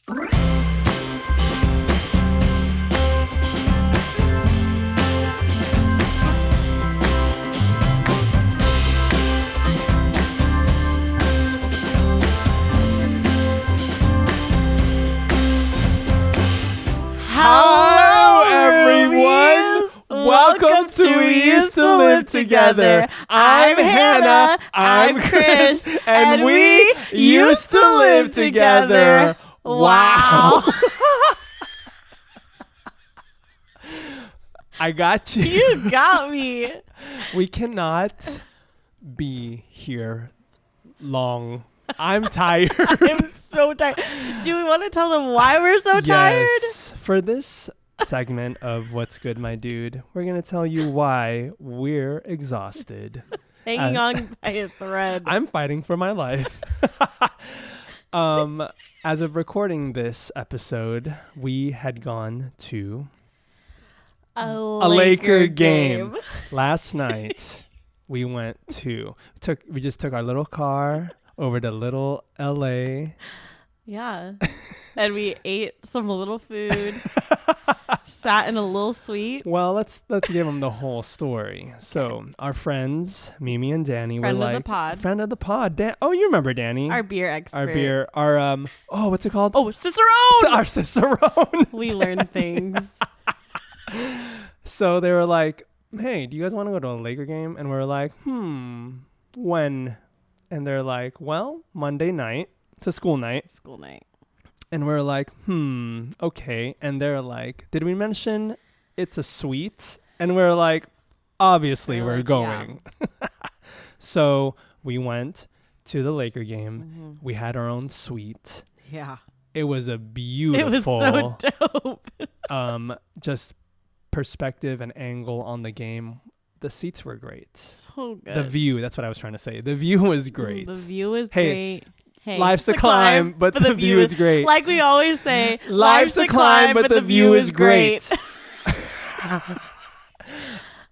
Hello, everyone. Welcome to We Used to Live Together. I'm Hannah. I'm Kris. And we used to live together. Wow. I got you. You got me. We cannot be here long. I'm tired. I'm so tired. Do we want to tell them why we're so tired? Yes. For this segment of What's Good, My Dude, we're going to tell you why we're exhausted. Hanging on by a thread. I'm fighting for my life. As of recording this episode, we had gone to a Laker game. Last night. We just took our little car over to little LA. Yeah. And we ate some little food. Sat in a little suite. Well, let's give them the whole story. So our friends, Mimi and Danny, Friend were of like the pod. Friend of the pod. Oh, you remember Danny? Our beer expert. What's it called? Oh, Cicerone. Our Cicerone. We learned things. So they were like, hey, do you guys want to go to a Laker game? And we're like, when? And they're like, well, Monday night. It's a school night. School night. And we're like, okay. And they're like, did we mention it's a suite? And we're like, obviously we're going. Yeah. So we went to the Laker game. Mm-hmm. We had our own suite. Yeah. It was a beautiful. It was so dope. Just perspective and angle on the game. The seats were great. So good. The view, that's what I was trying to say. The view was great. The view is great. Hey, life's to climb, but the view is great. Like we always say, life's to climb, but the view is great.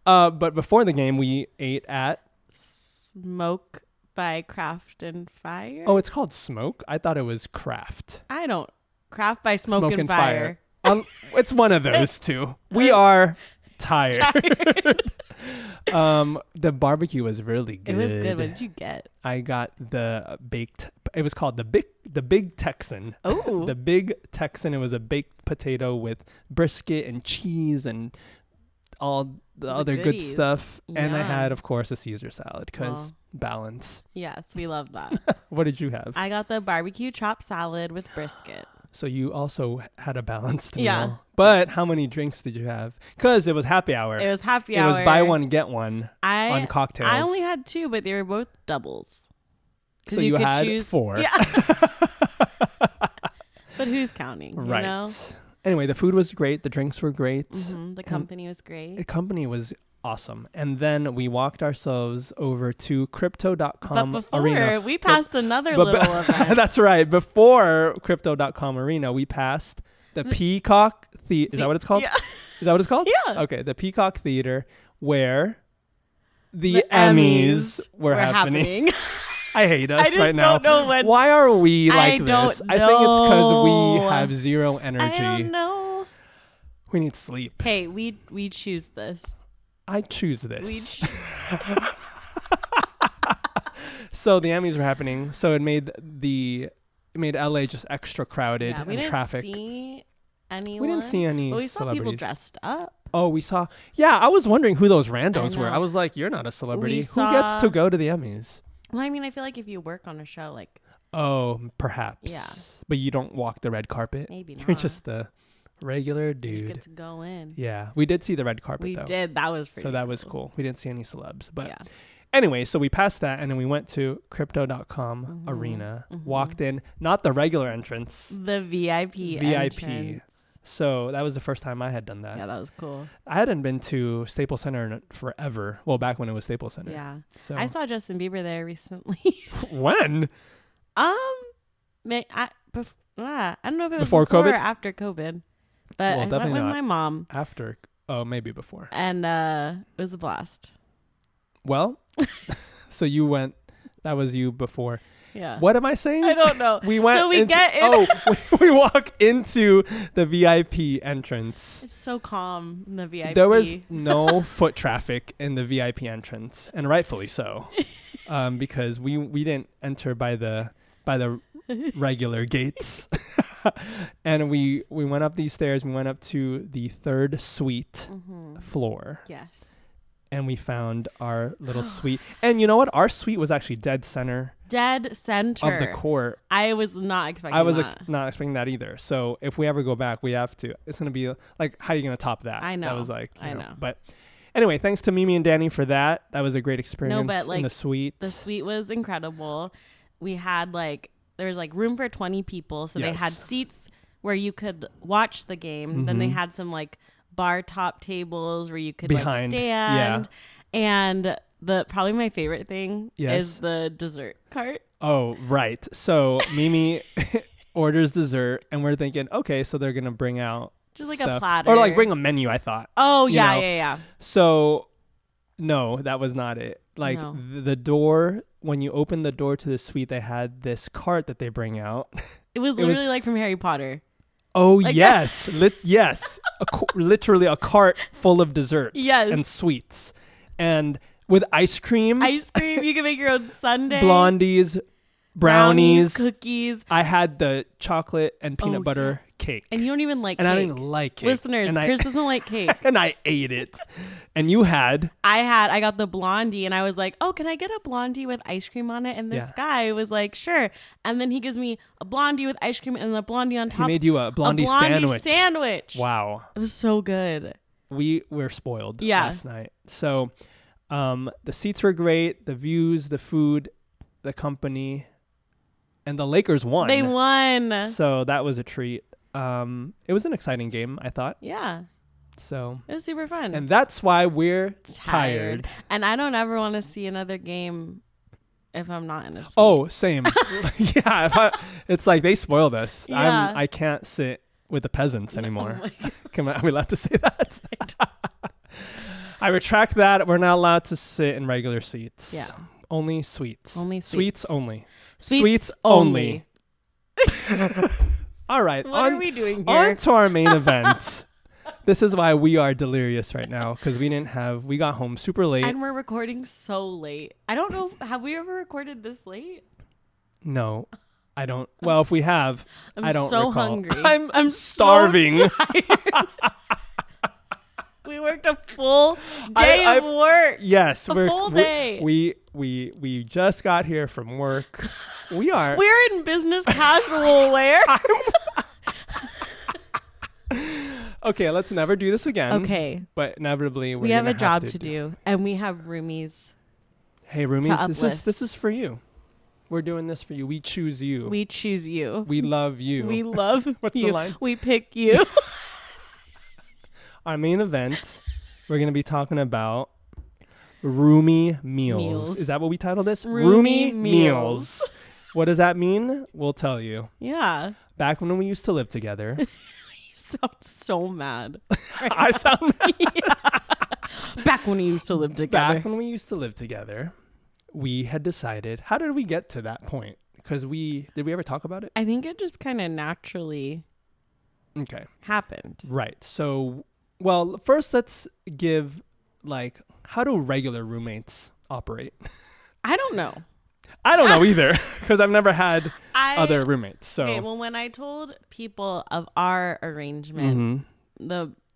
But before the game, we ate at Smoke by Craft and Fire. Oh, it's called Smoke? I thought it was Craft. Craft by Smoke and Fire. It's one of those two. We are tired. The barbecue was really good. It was good. What did you get? I got the baked. It was called the big Texan. Oh, the big Texan. It was a baked potato with brisket and cheese and all the other good stuff. Yeah. And I had, of course, a Caesar salad because balance. Yes, we love that. What did you have? I got the barbecue chopped salad with brisket. So you also had a balanced meal. Yeah. But how many drinks did you have? Because it was happy hour. It was happy hour. It was buy one, get one on cocktails. I only had 2, but they were both doubles. So you could had choose 4. Yeah. But who's counting? Right. You know? Anyway, the food was great. The drinks were great. Mm-hmm. The company was great. The company was awesome. And then we walked ourselves over to crypto.com but before, arena. We passed another little event. That's right. Before crypto.com arena, we passed the Peacock Theater. Is that what it's called? Yeah. Is that what it's called? Yeah. Okay. The Peacock Theater where the Emmys were happening. I hate us right now. I just don't know when. Why are we like this? I think it's because we have zero energy. I don't know. We need sleep. Hey, we choose this. I choose this. So the Emmys were happening. So it made LA just extra crowded and traffic. We didn't see anyone. We didn't see any we celebrities. Saw people dressed up. Oh, we saw. Yeah, I was wondering who those randos were. I was like, you're not a celebrity. Who gets to go to the Emmys? Well, I mean, I feel like if you work on a show, like. Oh, perhaps. Yeah. But you don't walk the red carpet. Maybe not. You're just the regular dude. You just get to go in. Yeah, we did see the red carpet. We though. did. That was pretty. So that was cool. We didn't see any celebs, but yeah. Anyway, so we passed that and then we went to crypto.com arena. Walked in, not the regular entrance. The VIP. Entrance. So that was the first time I had done that. Yeah, that was cool. I hadn't been to Staples Center in forever. Well, back when it was Staples Center. Yeah. So I saw Justin Bieber there recently. When? I don't know if it was before COVID or after COVID, but I went with my mom. After, maybe before. And it was a blast. Well, so you went. That was you before. Yeah. What am I saying? I don't know. We went. So we get in. Oh, we walk into the VIP entrance. It's so calm in the VIP. There was no foot traffic in the VIP entrance, and rightfully so, because we didn't enter by the regular gates. And we went up these stairs. We went up to the third suite floor. Yes. And we found our little suite. And you know what? Our suite was actually dead center of the court. I was not expecting I was that. not expecting that either. So if we ever go back, we have to. It's going to be like, how are you going to top that? I know. That was like, I know. But anyway, thanks to Mimi and Danny for that. That was a great experience in the suite. The suite was incredible. We had there was room for 20 people. So they had seats where you could watch the game. Then they had some bar top tables where you could stand. Yeah. And probably my favorite thing is the dessert cart. Oh, right. So Mimi orders dessert and we're thinking, okay, so they're going to bring out just stuff. A platter. Or bring a menu, I thought. Oh, yeah, yeah. So no, that was not it. The door, when you open the door to the suite, they had this cart that they bring out. It was literally like from Harry Potter. Oh, yes. Yes. Literally a cart full of desserts and sweets. And with ice cream. You can make your own sundae. Blondies, brownies, cookies. I had the chocolate and peanut butter cake. And you don't even like cake. And I don't even like cake. Listeners, Kris doesn't like cake. And I ate it. And you had? I got the blondie and I was like, oh, can I get a blondie with ice cream on it? And this guy was like, sure. And then he gives me a blondie with ice cream and a blondie on top. He made you a blondie sandwich. Wow. It was so good. We were spoiled last night. So the seats were great. The views, the food, the company. And the Lakers won. They won. So that was a treat. It was an exciting game, I thought. Yeah. So it was super fun. And that's why we're tired. And I don't ever want to see another game if I'm not in a seat. Oh, same. Yeah. It's like they spoiled us. Yeah. I can't sit with the peasants anymore. Are we allowed to say that? I retract that. We're not allowed to sit in regular seats. Yeah. Only suites. Only suites only. Sweets only. All right. What are we doing here? On to our main event. This is why we are delirious right now, because we got home super late. And we're recording so late. I don't know. Have we ever recorded this late? No, I don't. Well, if we have, I don't so recall. Hungry. I'm starving. So we worked a full day of work. Yes. A full day. We just got here from work. We're in business casual wear. Okay, let's never do this again. Okay. But inevitably we have a job to do. And we have roomies. Hey, roomies, this is for you. We're doing this for you. We choose you. We choose you. We love you. We love What's you. the line? We pick you. Our main event, we're going to be talking about roomie meals. Is that what we titled this? Roomie meals. What does that mean? We'll tell you. Yeah. Back when we used to live together. You sound so mad. Right I sound mad. Yeah. Back when we used to live together. We had decided, how did we get to that point? Because did we ever talk about it? I think it just kind of naturally happened. Right. So, well, first let's give how do regular roommates operate? I don't know. I don't know either, because I've never had other roommates. So okay, well, when I told people of our arrangement,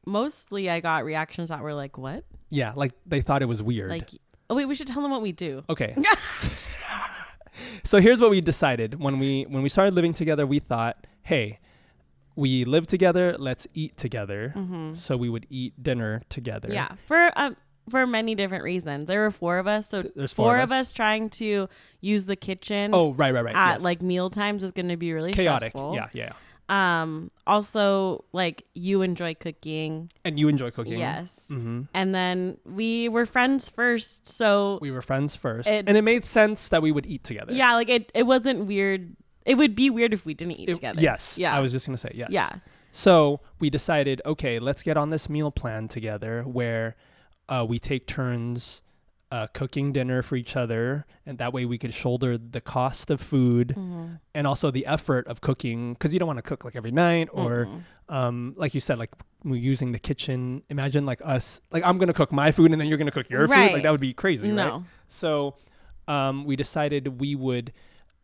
mostly I got reactions that were like, "What?" Yeah, they thought it was weird. Oh wait, we should tell them what we do. Okay. So here's what we decided when we started living together. We thought, hey, we live together. Let's eat together. So we would eat dinner together. Yeah, for many different reasons. There were 4 of us, so there's four of us trying to use the kitchen. Oh, right. At meal times is going to be really chaotic. Stressful. Yeah. Also, you enjoy cooking. And you enjoy cooking. Yes. And then we were friends first, so we were friends first, and it made sense that we would eat together. Yeah, it wasn't weird. It would be weird if we didn't eat together. Yes. Yeah. I was just gonna say yes. Yeah. So we decided, okay, let's get on this meal plan together where we take turns cooking dinner for each other, and that way we could shoulder the cost of food and also the effort of cooking, because you don't want to cook like every night or like you said, like we're using the kitchen. Imagine like us, like I'm gonna cook my food and then you're gonna cook your food, like that would be crazy. Right? So we decided we would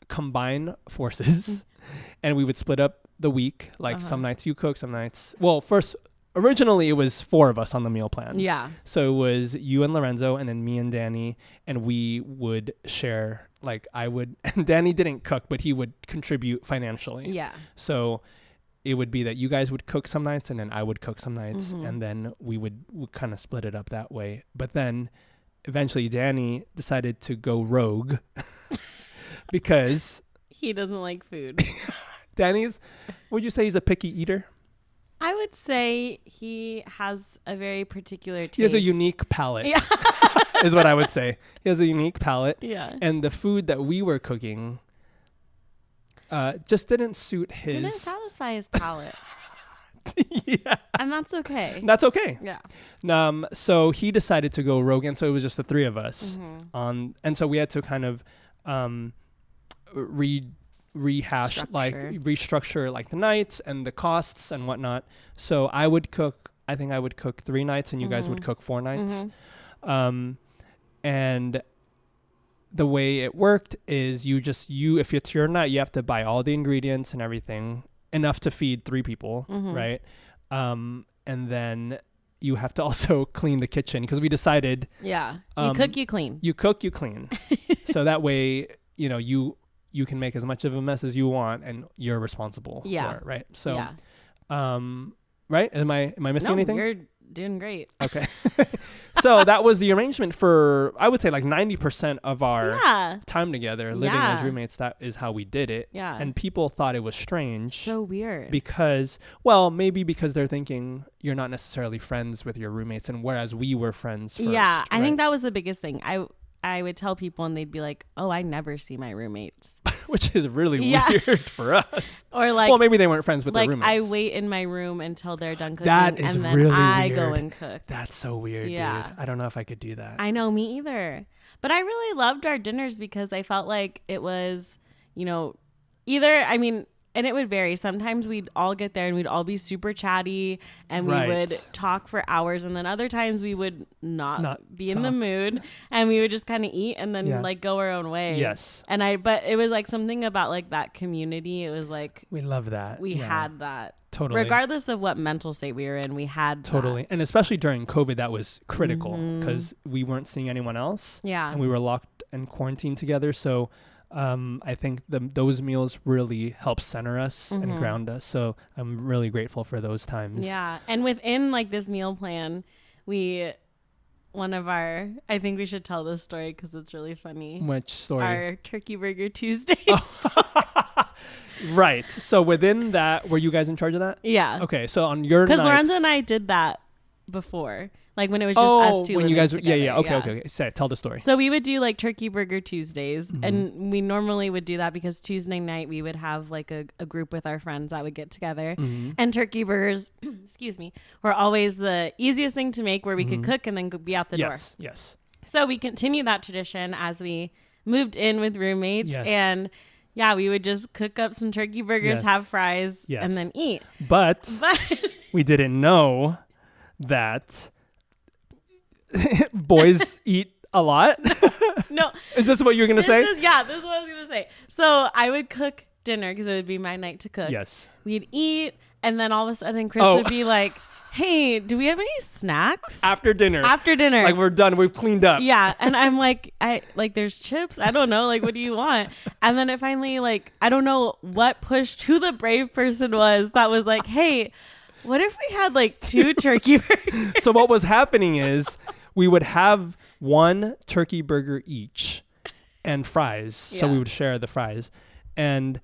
combine forces and we would split up the week, like some nights you cook, some nights, well, originally it was 4 of us on the meal plan. Yeah. So it was you and Lorenzo and then me and Danny, and we would share, like I would, and Danny didn't cook, but he would contribute financially. Yeah. So it would be that you guys would cook some nights and then I would cook some nights, and then we would kind of split it up that way. But then eventually Danny decided to go rogue because he doesn't like food. Danny's, would you say he's a picky eater? I would say he has a very particular taste. He has a unique palate, is what I would say. He has a unique palate. Yeah. And the food that we were cooking just didn't suit his... Didn't satisfy his palate. Yeah. And that's okay. That's okay. Yeah. So he decided to go rogue, and so it was just the 3 of us. And so we had to kind of restructure like the nights and the costs and whatnot. So I would cook 3 nights and you guys would cook 4 nights. And the way it worked is if it's your night, you have to buy all the ingredients and everything, enough to feed 3 people, right? And then you have to also clean the kitchen, because we decided you cook, you clean. You cook, you clean. So that way, you can make as much of a mess as you want and you're responsible for it, right? So, right? Am I missing anything? You're doing great. Okay. So that was the arrangement for, I would say, like 90% of our time together, living as roommates. That is how we did it. Yeah. And people thought it was strange. So weird. Because, well, maybe because they're thinking you're not necessarily friends with your roommates, and whereas we were friends first. Yeah, I think that was the biggest thing. I would tell people and they'd be like, oh, I never see my roommates. Which is really weird for us. Or like, well, maybe they weren't friends with their roommates. I wait in my room until they're done cooking, that is and then really I weird. Go and cook. That's so weird, dude. I don't know if I could do that. I know, me either. But I really loved our dinners because I felt like it was, and it would vary. Sometimes we'd all get there and we'd all be super chatty and we would talk for hours. And then other times we would not be in the mood and we would just kind of eat and then like go our own way. Yes. But it was like something about like that community. It was like, we love that. We had that. Totally. Regardless of what mental state we were in, we had that. And especially during COVID, that was critical because we weren't seeing anyone else. Yeah. And we were locked and quarantined together. So I think those meals really help center us and ground us. So I'm really grateful for those times. Yeah. And within like this meal plan, I think we should tell this story because it's really funny. Which story? Our Turkey Burger Tuesdays. Right. So within that, were you guys in charge of that? Yeah. Okay. So on your nights. Because Lorenzo and I did that before. Like when it was just us two. When you guys, together. Okay. Tell the story. So we would do like Turkey Burger Tuesdays, and we normally would do that because Tuesday night we would have like a group with our friends that would get together, and turkey burgers, excuse me, were always the easiest thing to make, where we could cook and then be out the door. Yes. So we continued that tradition as we moved in with roommates, and we would just cook up some turkey burgers, have fries, and then eat. But we didn't know that boys eat a lot. No. Is this what you're going to say? This is what I was going to say. So I would cook dinner because it would be my night to cook. Yes. We'd eat, and then all of a sudden Kris would be like, hey, do we have any snacks? After dinner. Like we're done. We've cleaned up. Yeah. And I'm like, there's chips. I don't know. Like, what do you want? And then it finally, like, I don't know what pushed, who the brave person was that was like, hey, what if we had like 2 turkey burgers? So what was happening is we would have 1 turkey burger each and fries. So we would share the fries. And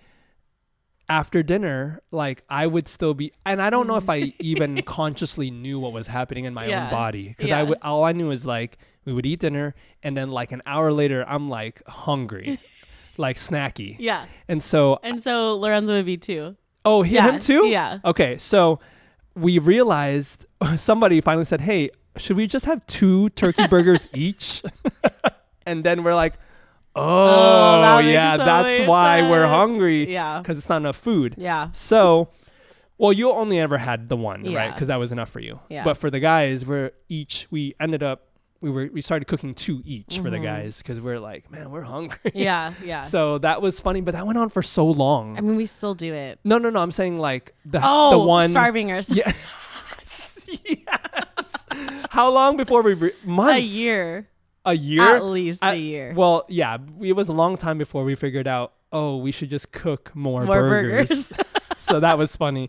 after dinner, like I would still be, and I don't know if I even consciously knew what was happening in my own body. Because all I knew is like we would eat dinner and then like an hour later, I'm like hungry, like snacky. Yeah. And so Lorenzo would be too. Oh, him too? Yeah. Okay. So we realized, somebody finally said, hey, should we just have 2 turkey burgers each? And then we're like, yeah, that's why we're hungry. Yeah. Because it's not enough food. Yeah. So, well, you only ever had the one, Yeah. right? Because that was enough for you. Yeah. But for the guys, we ended up, we started cooking 2 each for the guys because we're like, man, we're hungry. Yeah. Yeah. So that was funny, but that went on for so long. I mean, we still do it. No. I'm saying like the one. Starving ourselves. Yeah. Yes. How long before we months? A year. A year? At least a year. Well, yeah, it was a long time before we figured out, we should just cook more burgers. So that was funny.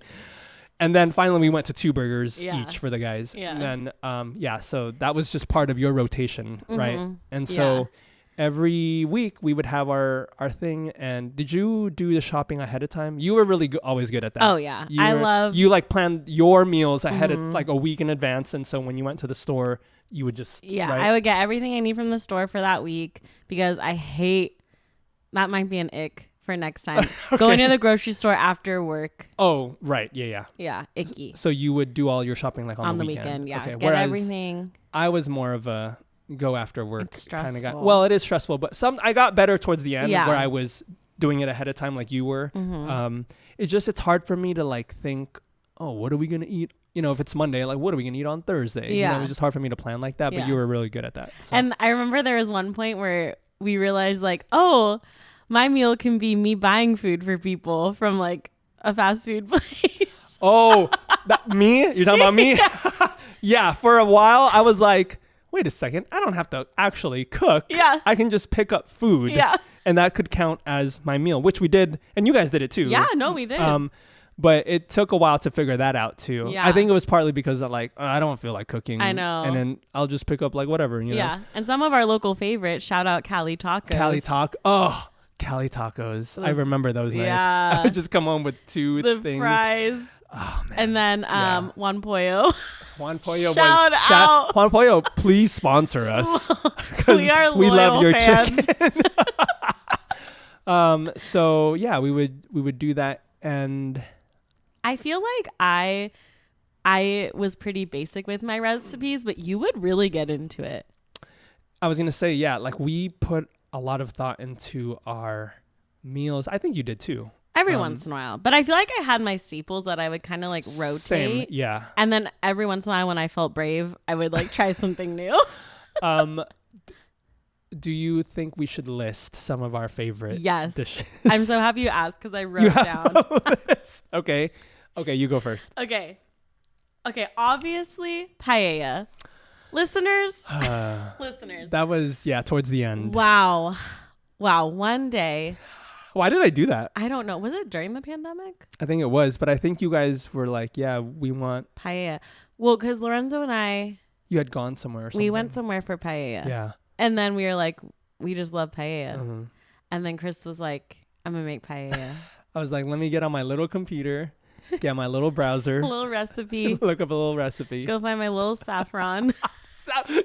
And then finally we went to 2 burgers each for the guys. Yeah. And then, so that was just part of your rotation, right? And so every week we would have our thing. And did you do the shopping ahead of time? You were really always good at that. Oh, yeah. You like planned your meals ahead of like a week in advance. And so when you went to the store, you would just right? I would get everything I need from the store for that week because I hate that might be an ick for next time. Okay. Going to the grocery store after work. Oh, right. Yeah. Yeah, icky. So you would do all your shopping like on the weekend. Yeah. Okay. Get everything. I was more of a go after work It's stressful. kind of guy. Well, it is stressful, but I got better towards the end where I was doing it ahead of time like you were. It's hard for me to like think, what are we going to eat? You know, if it's Monday, like, what are we going to eat on Thursday? Yeah. You know, it's just hard for me to plan like that, but you were really good at that. So. And I remember there was one point where we realized like, my meal can be me buying food for people from like a fast food place. Me? You're talking about me? Yeah. For a while, I was like, wait a second. I don't have to actually cook. Yeah. I can just pick up food. Yeah. And that could count as my meal, which we did. And you guys did it too. Yeah, no, we did. But it took a while to figure that out too. Yeah. I think it was partly because I don't feel like cooking. I know. And then I'll just pick up like whatever, you know. And some of our local favorites, shout out Cali Tacos. Cali Tacos. I remember those nights. Yeah. I would just come home with 2 the things. fries. Oh man. And then Juan Pollo. Juan Pollo. Shout out. Juan Pollo, please sponsor us. We are we love your fans. chicken. So yeah, we would do that. And I feel like I was pretty basic with my recipes, but you would really get into it. I was gonna say, like we put a lot of thought into our meals. I think you did too. Every once in a while. But I feel like I had my staples that I would kind of like rotate. Same, yeah. And then every once in a while when I felt brave, I would like try something new. Do you think we should list some of our favorite dishes? I'm so happy you asked because I wrote down. Okay, you go first. Okay, obviously paella. Listeners. That was, towards the end. Wow. One day. Why did I do that? I don't know. Was it during the pandemic? I think it was, but I think you guys were like, we want paella. Well, because Lorenzo and I. You had gone somewhere or something. We went somewhere for paella. Yeah. And then we were like, we just love paella. Mm-hmm. And then Kris was like, I'm going to make paella. I was like, let me get on my little computer, get my little browser. A little recipe. Look up a little recipe. Go find my little saffron.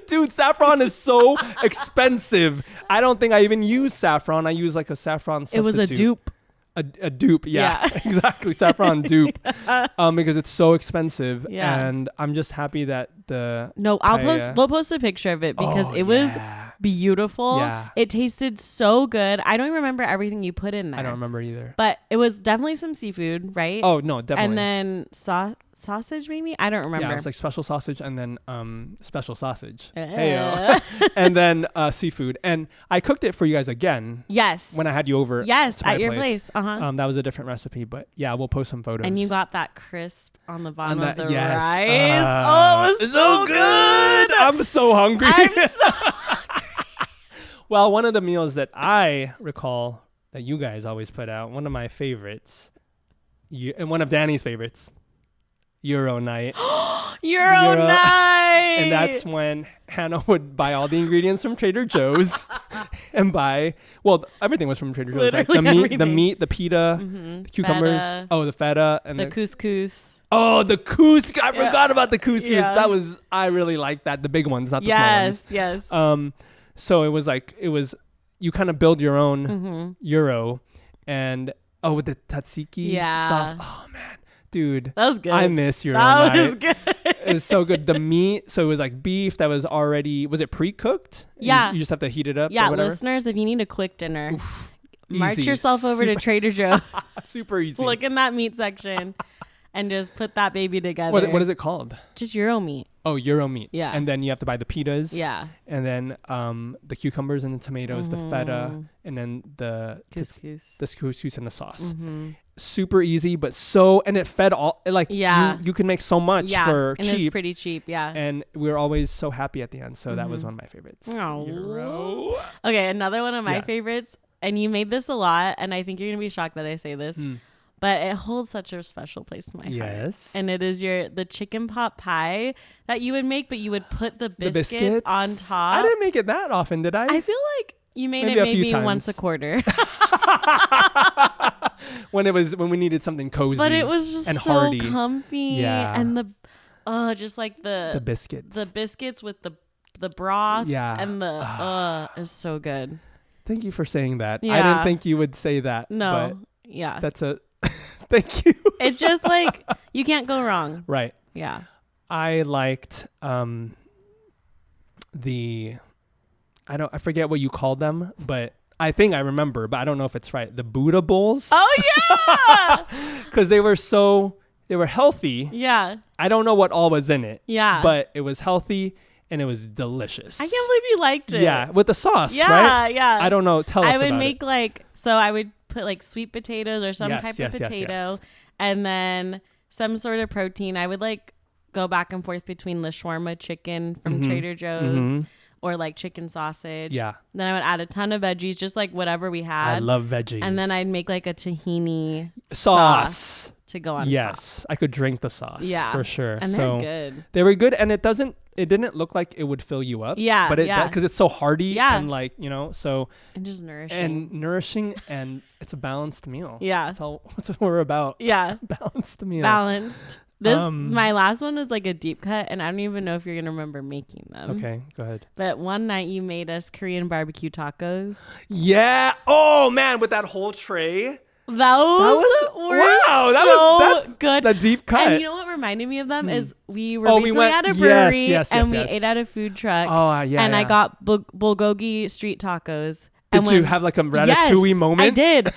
Dude, saffron is so expensive. I don't think I even use saffron. I use like a saffron substitute. It was a dupe. A dupe, yeah. Exactly, saffron dupe. Because it's so expensive. Yeah. And I'm just happy that we'll post a picture of it because it was beautiful. Yeah. It tasted so good. I don't even remember everything you put in there. I don't remember either. But it was definitely some seafood, right? Oh, no, definitely. And then sausage maybe? I don't remember. Yeah, it was like special sausage and then special sausage. Heyo. And then seafood. And I cooked it for you guys again. Yes. When I had you over. Yes, at your place. Uh-huh. That was a different recipe, but yeah, we'll post some photos. And you got that crisp on the bottom of the rice. It was so good. I'm so hungry. Well, one of the meals that I recall that you guys always put out, one of my favorites, and one of Danny's favorites, Euro night. Euro night! And that's when Hannah would buy all the ingredients from Trader Joe's and everything was from Trader Joe's. Literally right? The meat, the pita, the cucumbers, the feta, and the couscous. Oh, the couscous. I forgot about the couscous. Yeah. I really liked that. The big ones, not the small ones. Yes. So it was you kind of build your own Euro and with the tzatziki sauce. Oh man, dude. That was good. I miss Euro night. That was good. It was so good. The meat, so it was like beef that was already, was it pre-cooked? Yeah. You just have to heat it up. Yeah, or whatever? listeners, if you need a quick dinner, march Easy. yourself over to Trader Joe. Super easy. Look in that meat section and just put that baby together. What is it called? Just Euro meat. Oh, Euro meat. Yeah. And then you have to buy the pitas. Yeah. And then the cucumbers and the tomatoes, the feta, and then the couscous and the sauce. Super easy, but and it fed all, like, you can make so much for cheap. And it's pretty cheap, yeah. And we were always so happy at the end. So that was one of my favorites. Oh. Okay, another one of my favorites, and you made this a lot, and I think you're going to be shocked that I say this, but it holds such a special place in my heart. Yes. And it is the chicken pot pie that you would make, but you would put the biscuits on top. I didn't make it that often, did I? I feel like you made maybe it maybe once a quarter. when we needed something cozy, but it was just and so hearty. comfy. And just like the biscuits with the broth. Yeah. And is so good. Thank you for saying that. Yeah. I didn't think you would say that. No. But yeah. That's thank you. It's just like you can't go wrong. Right. Yeah. I liked I forget what you called them, but I think I remember, but I don't know if it's right. The Buddha bowls. Oh yeah. Because they were healthy. Yeah. I don't know what all was in it. Yeah. But it was healthy and it was delicious. I can't believe you liked it. Yeah, with the sauce, yeah, right? Yeah. I don't know. Tell us about it. I would make I would put like sweet potatoes or some type of potato and then some sort of protein. I would like go back and forth between the shawarma chicken from Trader Joe's or like chicken sausage. Yeah. Then I would add a ton of veggies, just like whatever we had. I love veggies. And then I'd make like a tahini sauce to go on top. Yes, I could drink the sauce. Yeah, for sure. And they're good. They were good, and it didn't look like it would fill you up. Yeah, but it does, because it's so hearty. Yeah. And like, so and just nourishing, and it's a balanced meal. Yeah, that's what we're about. Yeah, balanced meal. Balanced. My last one was like a deep cut, and I don't even know if you're gonna remember making them. Okay, go ahead. But one night you made us Korean barbecue tacos. Yeah. Oh man, with that whole tray. Those were so good. The deep cut. And you know what reminded me of them is we were recently at a brewery and we ate at a food truck. Oh yeah. And I got bulgogi street tacos. Did you have like a ratatouille moment? I did.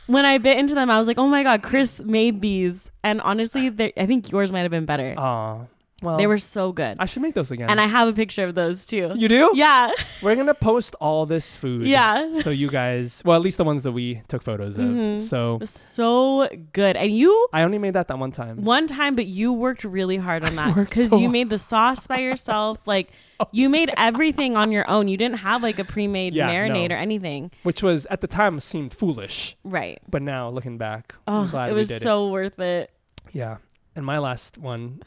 When I bit into them, I was like, "Oh my god, Kris made these!" And honestly, I think yours might have been better. Oh, well, they were so good. I should make those again. And I have a picture of those too. You do? Yeah. We're gonna post all this food. Yeah. So you guys, well, at least the ones that we took photos of. So good. And I only made that one time. One time, but you worked really hard on that because you made the sauce by yourself. Like. You made everything on your own. You didn't have like a pre-made marinade or anything. Which was, at the time, seemed foolish. Right. But now, looking back, I'm glad we did it. It was so worth it. Yeah. And my last one,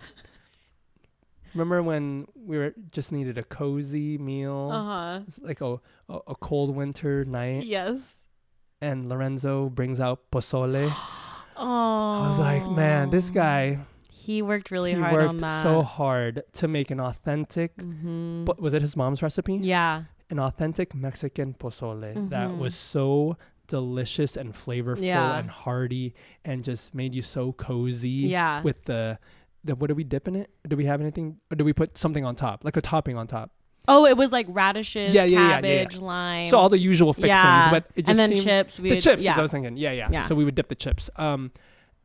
remember when we just needed a cozy meal? Uh-huh. Like a cold winter night. Yes. And Lorenzo brings out pozole. Oh. I was like, man, this guy... He worked really hard on that. He worked so hard to make an authentic, but was it his mom's recipe? Yeah. An authentic Mexican pozole that was so delicious and flavorful and hearty and just made you so cozy. Yeah. With the what do we dip in it? Do we have anything? Or do we put something on top? Like a topping on top? Oh, it was like radishes, cabbage, lime. So all the usual fixings, but it just seemed... chips. The chips, I was thinking. Yeah. So we would dip the chips.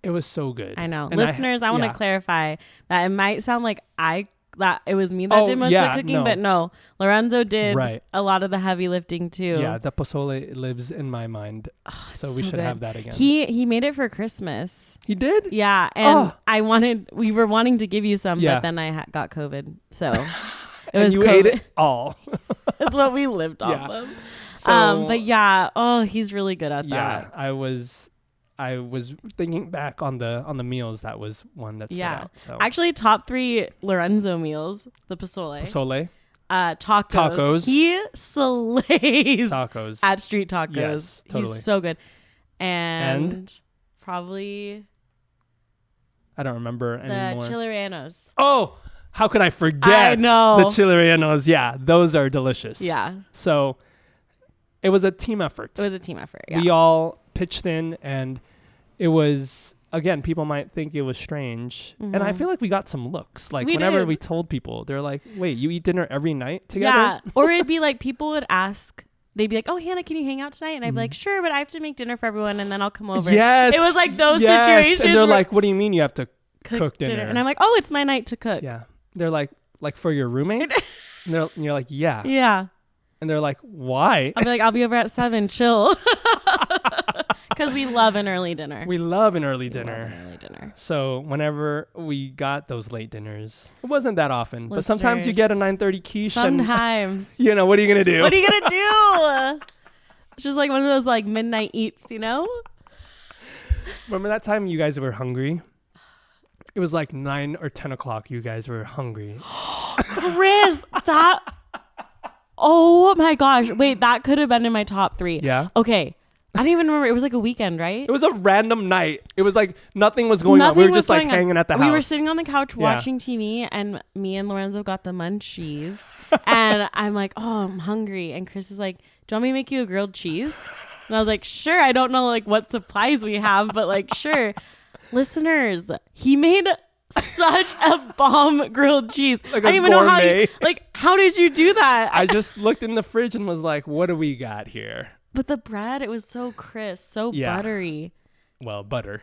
It was so good. I know. And listeners, I want to clarify that it might sound like that it was me that did most of the cooking, but no. Lorenzo did a lot of the heavy lifting too. Yeah, the pozole lives in my mind. So we should have that again. He made it for Christmas. He did? Yeah. And we were wanting to give you some, but then I got COVID. So it was COVID. Ate it all. That's what we lived off of. So, but he's really good at that. I was thinking back on the meals. That was one that stood out. So actually, top 3 Lorenzo meals: the pozole, tacos. He slays tacos at street tacos. Yes, totally. He's so good, and probably I don't remember anymore. The chile rellenos. Oh, how could I forget? I know the chile rellenos. Yeah, those are delicious. Yeah. So it was a team effort. Yeah. We all pitched in, and it was again, people might think it was strange. And I feel like we got some looks. Like whenever we told people, they're like, wait, you eat dinner every night together? Yeah. Or it'd be like people would ask, they'd be like, oh, Hannah, can you hang out tonight? And I'd be like, sure, but I have to make dinner for everyone and then I'll come over. Yes. It was like those situations. And they're like, what do you mean you have to cook dinner? And I'm like, oh, it's my night to cook. Yeah. They're like for your roommates? And you're like, yeah. Yeah. And they're like, why? I'll be like, I'll be over at 7, chill. Because we love an early dinner. We love an early dinner. So whenever we got those late dinners, it wasn't that often. Listeners, but sometimes you get a 9:30 quiche. Sometimes. And, what are you going to do? What are you going to do? It's just like one of those like midnight eats, Remember that time you guys were hungry? It was like 9 or 10 o'clock. You guys were hungry. Kris, that... Oh my gosh. Wait, that could have been in my top 3. Yeah. Okay. I don't even remember. It was like a weekend, right? It was a random night. It was like nothing was going on. We were just like hanging at the house. We were sitting on the couch watching TV, and me and Lorenzo got the munchies. And I'm like, oh, I'm hungry. And Kris is like, do you want me to make you a grilled cheese? And I was like, sure. I don't know like what supplies we have, but like, sure. Listeners, he made such a bomb grilled cheese. Like I don't even know how did you do that? I just looked in the fridge and was like, what do we got here? But the bread, it was so crisp, so buttery. Well, butter.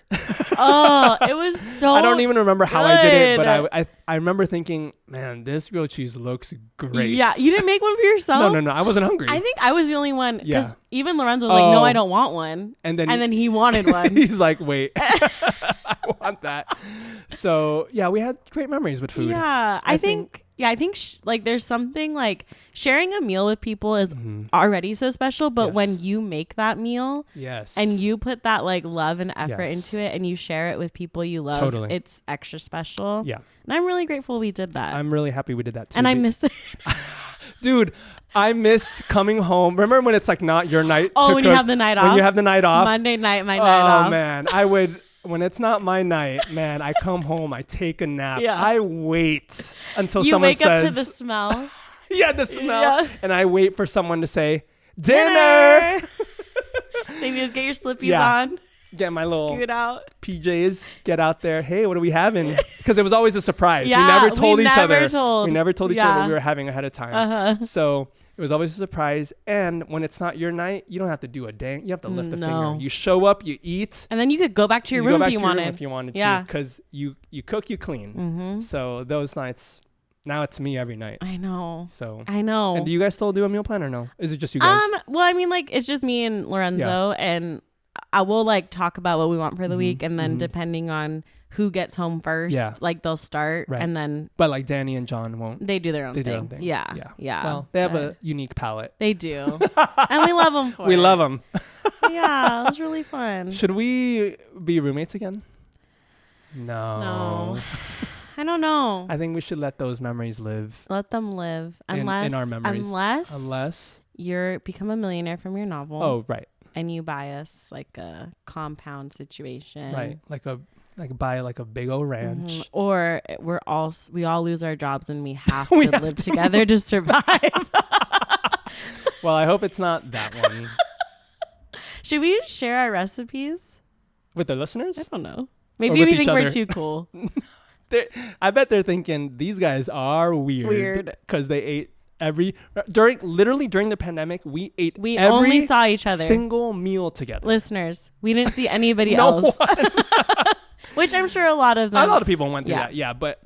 Oh, it was so I don't even remember how good. I did it, but I remember thinking, man, this grilled cheese looks great. Yeah, you didn't make one for yourself? No, I wasn't hungry. I think I was the only one, because even Lorenzo was like, no, I don't want one. And then he wanted one. He's like, wait, I want that. So, yeah, we had great memories with food. Yeah, I think like there's something like sharing a meal with people is already so special, but when you make that meal and you put that like love and effort into it and you share it with people you love, it's extra special. Yeah. And I'm really grateful we did that. I'm really happy we did that too. And I miss it. Dude, I miss coming home. Remember when it's like not your night to when cook? You have the night off? When you have the night off. Monday night, my night off. Oh, man. When it's not my night, man, I come home, I take a nap. Yeah. I wait until someone says... You wake up to the smell. The smell. Yeah. And I wait for someone to say, dinner! Then you just get your slippies on. Get my little scoot out. PJs, get out there. Hey, what are we having? Because it was always a surprise. We never told each other. We never told each other what we were having ahead of time. So... It was always a surprise. And when it's not your night, you don't have to do a dang. You have to lift a finger. You show up, you eat. And then you could go back to your room if you wanted to. Because you cook, you clean. So those nights, now it's me every night. I know. So I know. And do you guys still do a meal plan or no? Is it just you guys? Well, I mean, like, it's just me and Lorenzo. And I will, like, talk about what we want for the week. And then depending on who gets home first, like they'll start and then but like Danny and John won't. They do their own thing. Yeah. Well, they have a unique palate. They do. And we love them for it. We love them. Yeah, it was really fun. Should we be roommates again? No. I don't know. I think we should let those memories live. Let them live. In our memories. Unless you become a millionaire from your novel. Oh, right. And you buy us like a compound situation. Right. Buy like a big old ranch. Or we all lose our jobs and we have to live together to survive. Well, I hope it's not that one. Should we share our recipes with the listeners? I don't know. Maybe we think we're too cool. I bet they're thinking these guys are weird because they ate during the pandemic. We only saw each other single meal together. Listeners, we didn't see anybody else. Which I'm sure a lot of people went through that. But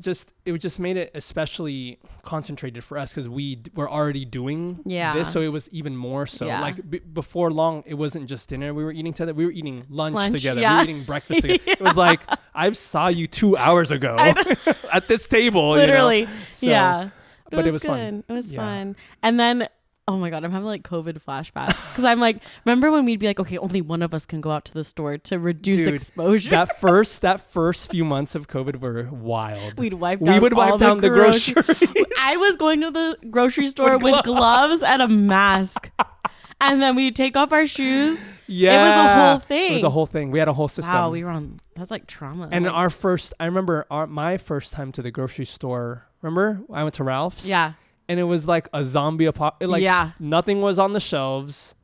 it just made it especially concentrated for us because we were already doing this, so it was even more so. Like before long, it wasn't just dinner we were eating together. We were eating lunch together. We were eating breakfast together. It was like I saw you 2 hours ago at this table. Literally, So, but it was fun. It was fun. And then, oh my God, I'm having like COVID flashbacks. Because I'm like, remember when we'd be like, okay, only one of us can go out to the store to reduce exposure? That first few months of COVID were wild. We would wipe down the groceries. I was going to the grocery store with gloves and a mask. And then we'd take off our shoes. Yeah. It was a whole thing. It was a whole thing. We had a whole system. Wow, that's like trauma. And I remember my first time to the grocery store. Remember? I went to Ralph's. Yeah. And it was like a zombie apocalypse. Like nothing was on the shelves.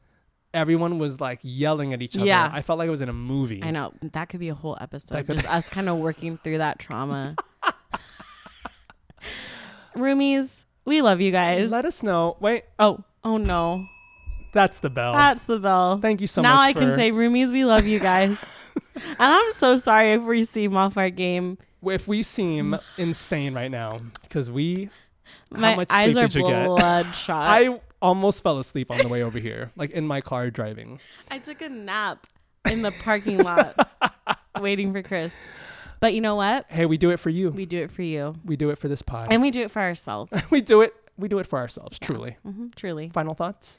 everyone was like yelling at each other. Yeah. I felt like it was in a movie. I know. That could be a whole episode. Just us kind of working through that trauma. Roomies, we love you guys. Let us know. Wait. Oh no. That's the bell. That's the bell. Thank you so now much. Now I can say, roomies, we love you guys. And I'm so sorry if we seem off our game. If we seem insane right now, because my how much eyes sleep are did you get? bloodshot. I almost fell asleep on the way over here, like in my car driving. I took a nap in the parking lot waiting for Kris. But you know what? Hey, we do it for you. We do it for you. We do it for this pod. And we do it for ourselves. We do it for ourselves, yeah. truly. Mm-hmm, truly. Final thoughts?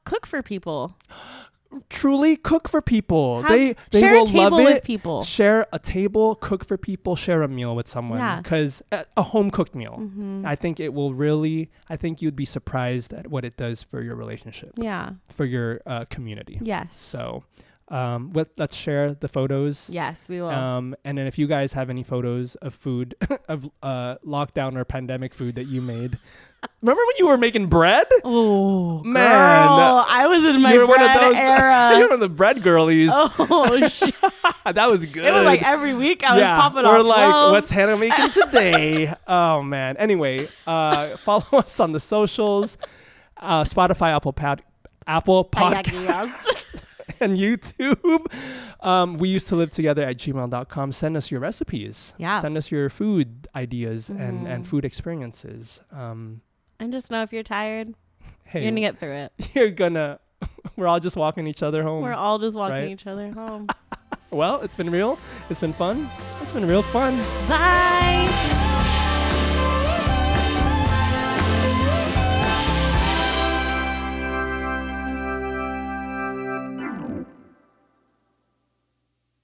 Cook for people. Truly cook for people. They share will a table love it. With people. Share a table, cook for people, share a meal with someone. Yeah. Because a home cooked meal. Mm-hmm. I think you'd be surprised at what it does for your relationship. Yeah. For your community. Yes. So let's share the photos. Yes, we will. And then if you guys have any photos of food, of lockdown or pandemic food that you made. Remember when you were making bread? Oh, man. Girl, I was in my bread era. You were one of the bread girlies. Oh, shit. That was good. It was like every week I was popping off. We're like, loaves. what's Hannah making today? Oh, man. Anyway, follow us on the socials. Spotify, Apple Podcast. And YouTube. We used to live together at gmail.com. Send us your recipes. Yeah. Send us your food ideas and food experiences. And just know if you're tired, hey, you're going to get through it. We're all just walking each other home. We're all just walking each other home. Well, it's been real. It's been fun. It's been real fun. Bye.